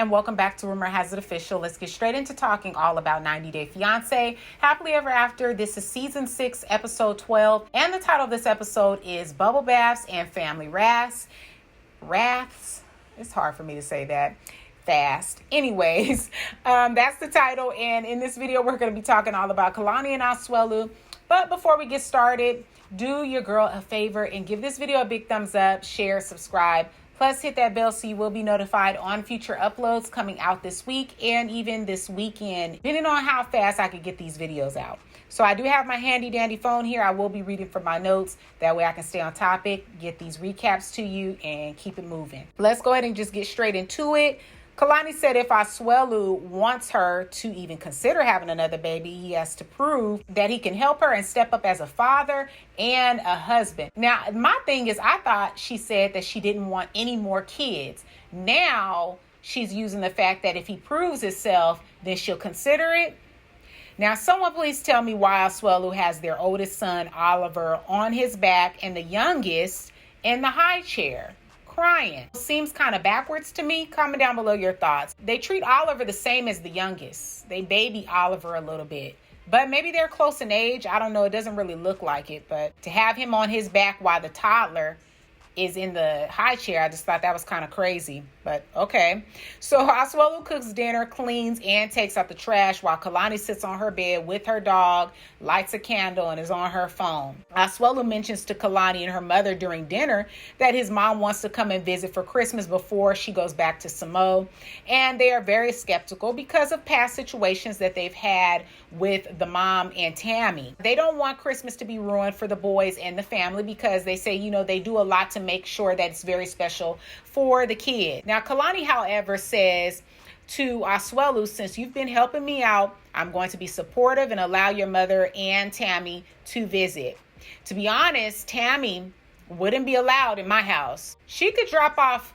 and welcome back to Rumor Has It Official. Let's get straight into talking all about 90 Day Fiance. Happily Ever After. This is season 6, episode 12, and the title of this episode is Bubble Baths and Family Wraths. It's hard for me to say that fast. Anyways, that's the title, and in this video we're going to be talking all about Kalani and Asuelu. But before we get started, do your girl a favor and give this video a big thumbs up, share, subscribe. Plus, hit that bell so you will be notified on future uploads coming out this week and even this weekend, depending on how fast I could get these videos out. So I do have my handy dandy phone here. I will be reading from my notes. That way I can stay on topic, get these recaps to you, and keep it moving. Let's go ahead and just get straight into it. Kalani said if Asuelu wants her to even consider having another baby, he has to prove that he can help her and step up as a father and a husband. Now, my thing is, I thought she said that she didn't want any more kids. Now, she's using the fact that if he proves himself, then she'll consider it. Now, someone please tell me why Asuelu has their oldest son, Oliver, on his back and the youngest in the high chair, crying. Seems kind of backwards to me. Comment down below your thoughts. They treat Oliver the same as the youngest. They baby Oliver a little bit. But maybe they're close in age. I don't know. It doesn't really look like it. But to have him on his back while the toddler is in the high chair, I just thought that was kind of crazy. But okay. So Asuelu cooks dinner, cleans, and takes out the trash while Kalani sits on her bed with her dog, lights a candle, and is on her phone. Asuelu mentions to Kalani and her mother during dinner that his mom wants to come and visit for Christmas before she goes back to Samoa. And they are very skeptical because of past situations that they've had with the mom and Tammy. They don't want Christmas to be ruined for the boys and the family because they say, they do a lot to make sure that it's very special for the kid. Now, Kalani, however, says to Asuelu, since you've been helping me out, I'm going to be supportive and allow your mother and Tammy to visit. To be honest, Tammy wouldn't be allowed in my house. She could drop off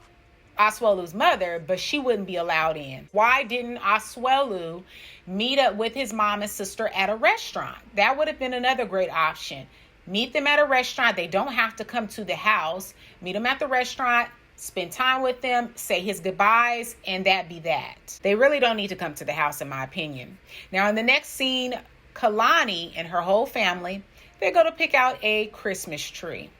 Asuelu's mother, but she wouldn't be allowed in. Why didn't Asuelu meet up with his mom and sister at a restaurant? That would have been another great option. Meet them at a restaurant. They don't have to come to the house. Meet them at the restaurant, spend time with them, say his goodbyes, and that be that. They really don't need to come to the house, in my opinion. Now, in the next scene, Kalani and her whole family, they go to pick out a Christmas tree.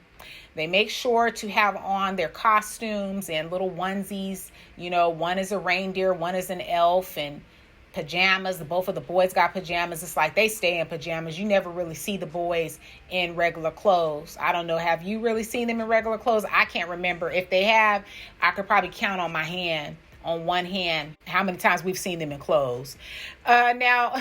They make sure to have on their costumes and little onesies. One is a reindeer, one is an elf, and pajamas. Both of the boys got pajamas. It's like they stay in pajamas. You never really see the boys in regular clothes. I don't know. Have you really seen them in regular clothes? I can't remember. If they have, I could probably count on one hand, how many times we've seen them in clothes. Now,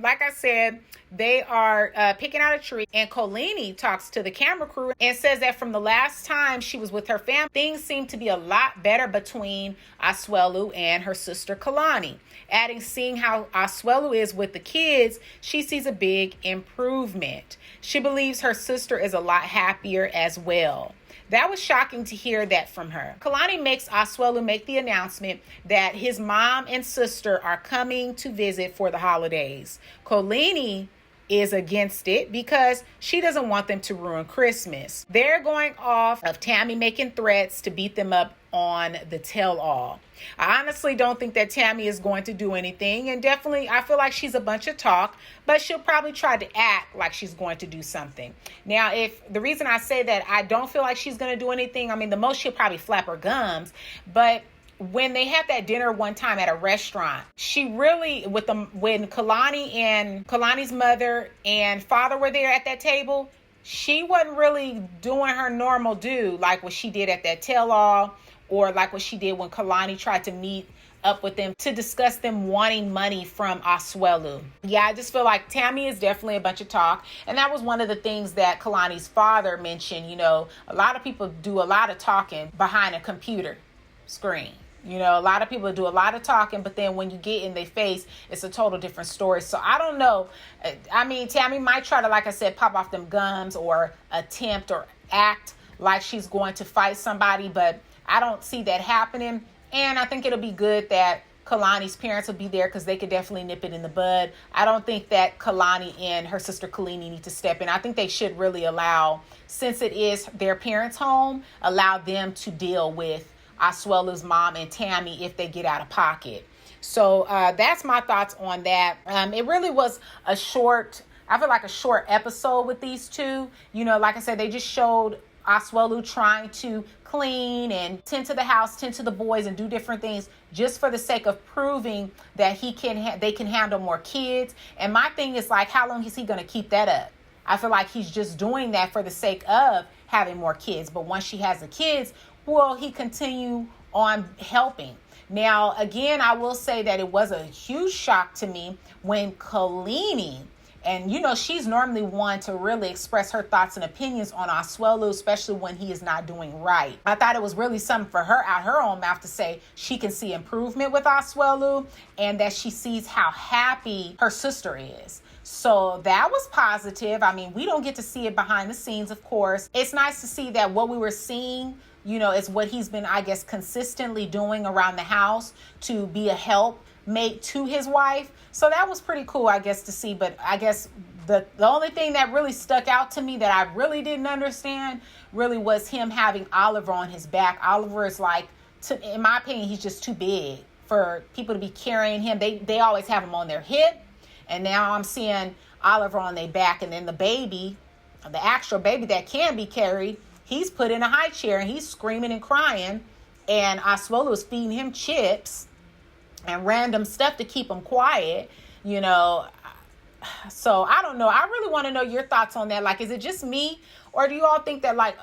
like I said, they are picking out a tree, and Kalani talks to the camera crew and says that from the last time she was with her family, things seem to be a lot better between Asuelu and her sister Kalani. Adding, seeing how Asuelu is with the kids, she sees a big improvement. She believes her sister is a lot happier as well. That was shocking to hear that from her. Kalani makes Asuelu make the announcement that his mom and sister are coming to visit for the holidays. Kalani is against it because she doesn't want them to ruin Christmas. They're going off of Tammy making threats to beat them up on the tell-all. I honestly don't think that Tammy is going to do anything, and definitely I feel like she's a bunch of talk, but she'll probably try to act like she's going to do something. Now, if the reason I say that I don't feel like she's going to do anything, the most she'll probably flap her gums, but when they had that dinner one time at a restaurant, she really, when Kalani and Kalani's mother and father were there at that table, she wasn't really doing her normal like what she did at that tell-all, or like what she did when Kalani tried to meet up with them to discuss them wanting money from Asuelu. Yeah, I just feel like Tammy is definitely a bunch of talk. And that was one of the things that Kalani's father mentioned. A lot of people do a lot of talking behind a computer screen. A lot of people do a lot of talking, but then when you get in their face, it's a total different story. So I don't know. Tammy might try to, like I said, pop off them gums or attempt or act like she's going to fight somebody, but I don't see that happening. And I think it'll be good that Kalani's parents will be there because they could definitely nip it in the bud. I don't think that Kalani and her sister Kalani need to step in. I think they should really allow, since it is their parents' home, allow them to deal with Asuelu's mom and Tammy if they get out of pocket. So that's my thoughts on that. It really was a short, I feel like a short episode with these two. You know, like I said, they just showed Asuelu trying to clean and tend to the house, tend to the boys, and do different things just for the sake of proving that they can handle more kids. And my thing is, like, how long is he going to keep that up? I feel like he's just doing that for the sake of having more kids. But once she has the kids, will he continue on helping? Now, again, I will say that it was a huge shock to me when Kalani, and you know, she's normally one to really express her thoughts and opinions on Asuelu, especially when he is not doing right. I thought it was really something for her out her own mouth to say she can see improvement with Asuelu and that she sees how happy her sister is. So that was positive. I mean, we don't get to see it behind the scenes, of course. It's nice to see that what we were seeing, you know, is what he's been, I guess, consistently doing around the house to be a helpmate to his wife. So that was pretty cool, I guess, to see. But I guess the only thing that really stuck out to me that I really didn't understand really was him having Oliver on his back. Oliver is like, in my opinion, he's just too big for people to be carrying him. They always have him on their hip. And now I'm seeing Oliver on their back. And then the baby, the actual baby that can be carried, he's put in a high chair and he's screaming and crying. And Asuelu is feeding him chips and random stuff to keep him quiet, you know. So I don't know. I really want to know your thoughts on that. Like, is it just me? Or do you all think that, like,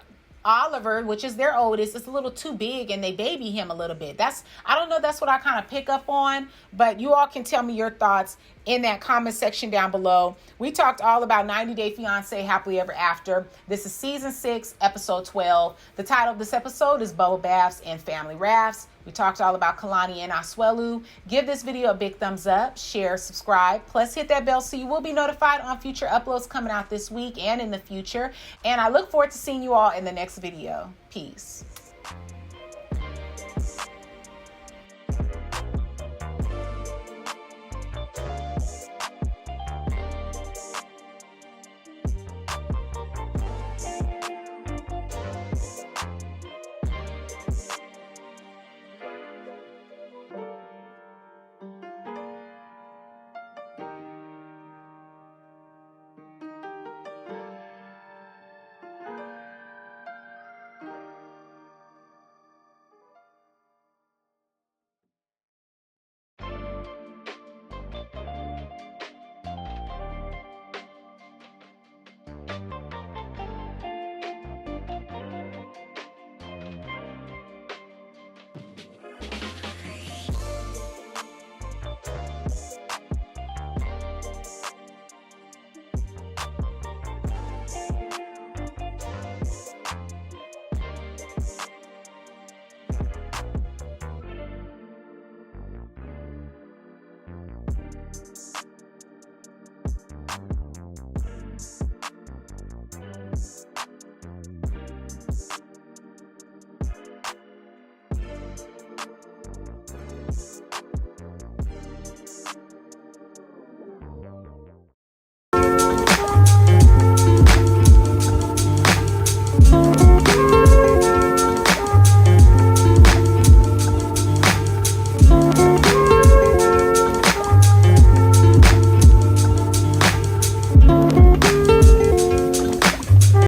Oliver, which is their oldest, is a little too big and they baby him a little bit? I don't know. That's what I kind of pick up on. But you all can tell me your thoughts in that comment section down below. We talked all about 90 Day Fiance Happily Ever After. This is season 6, episode 12. The title of this episode is Bubble Baths and Family Rafts. We talked all about Kalani and Asuelu. Give this video a big thumbs up, share, subscribe, plus hit that bell so you will be notified on future uploads coming out this week and in the future. And I look forward to seeing you all in the next video. Peace.